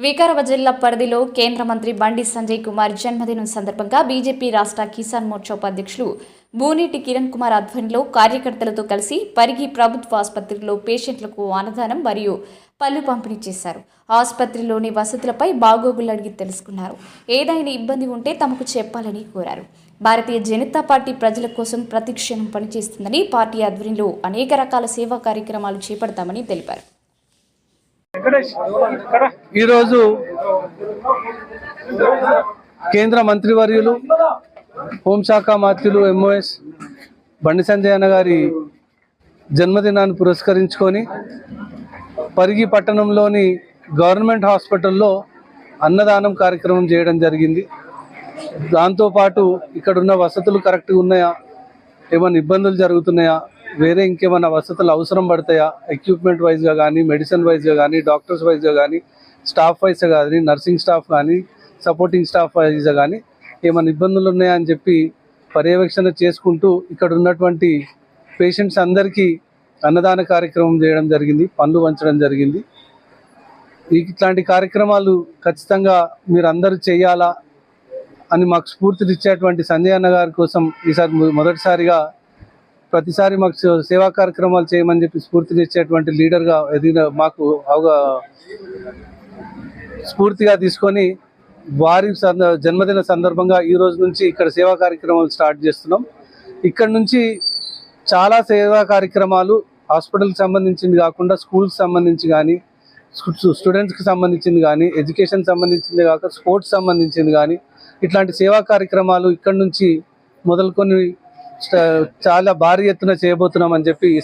వికారాబాద్ జిల్లా పరిధిలో కేంద్ర మంత్రి బండి సంజయ్ కుమార్ జన్మదినం సందర్భంగా బీజేపీ రాష్ట్ర కిసాన్ మోర్చా ఉపాధ్యక్షులు బూనేటి కిరణ్ కుమార్ ఆధ్వర్యంలో కార్యకర్తలతో కలిసి పరిగి ప్రభుత్వ ఆసుపత్రిలో పేషెంట్లకు అన్నదానం మరియు పళ్ళు పంపిణీ చేశారు. ఆసుపత్రిలోని వసతులపై బాగోగులు అడిగి తెలుసుకున్నారు. ఏదైనా ఇబ్బంది ఉంటే తమకు చెప్పాలని కోరారు. భారతీయ జనతా పార్టీ ప్రజల కోసం ప్రతిక్షణం పనిచేస్తుందని, పార్టీ ఆధ్వర్యంలో అనేక రకాల సేవా కార్యక్రమాలు చేపడతామని తెలిపారు. ఈరోజు కేంద్ర మంత్రివర్యులు హోంశాఖ మంత్రులు ఎంఓఎస్ బండి సంజయ్ అన్న గారి జన్మదినాన్ని పురస్కరించుకొని పరిగి పట్టణంలోని గవర్నమెంట్ హాస్పిటల్లో అన్నదానం కార్యక్రమం చేయడం జరిగింది. దాంతోపాటు ఇక్కడున్న వసతులు కరెక్ట్గా ఉన్నాయా, ఏమైనా ఇబ్బందులు జరుగుతున్నాయా, వేరే ఇంకేమైనా వసతులు అవసరం పడతాయా, ఎక్విప్మెంట్ వైజ్గా కానీ, మెడిసిన్ వైజ్గా కానీ, డాక్టర్స్ వైజ్గా కానీ, స్టాఫ్ వైజ్గా కానీ, నర్సింగ్ స్టాఫ్ కానీ, సపోర్టింగ్ స్టాఫ్ వైజ్గా కానీ ఏమైనా ఇబ్బందులు ఉన్నాయా అని చెప్పి పర్యవేక్షణ చేసుకుంటూ ఇక్కడ ఉన్నటువంటి పేషెంట్స్ అందరికీ అన్నదాన కార్యక్రమం చేయడం జరిగింది, పనులు పంచడం జరిగింది. ఇట్లాంటి కార్యక్రమాలు ఖచ్చితంగా మీరు అందరూ చేయాలా అని మాకు స్ఫూర్తినిచ్చేటువంటి సంజయ్ అన్న గారి కోసం ఈసారి మొదటిసారిగా ప్రతిసారి మాకు సేవా కార్యక్రమాలు చేయమని చెప్పి స్ఫూర్తినిచ్చేటువంటి లీడర్గా ఎదిగిన మాకు స్ఫూర్తిగా తీసుకొని వారి జన్మదిన సందర్భంగా ఈ రోజు నుంచి ఇక్కడ సేవా కార్యక్రమాలు స్టార్ట్ చేస్తున్నాం. ఇక్కడ నుంచి చాలా సేవా కార్యక్రమాలు హాస్పిటల్కి సంబంధించింది కాకుండా స్కూల్కి సంబంధించి కానీ, స్టూడెంట్స్కి సంబంధించింది కానీ, ఎడ్యుకేషన్ సంబంధించింది కాక స్పోర్ట్స్ సంబంధించింది కానీ, ఇట్లాంటి సేవా కార్యక్రమాలు ఇక్కడ నుంచి మొదలుకొని చాలా భారీ ఎత్తున చేయబోతున్నాం అని చెప్పి ఈ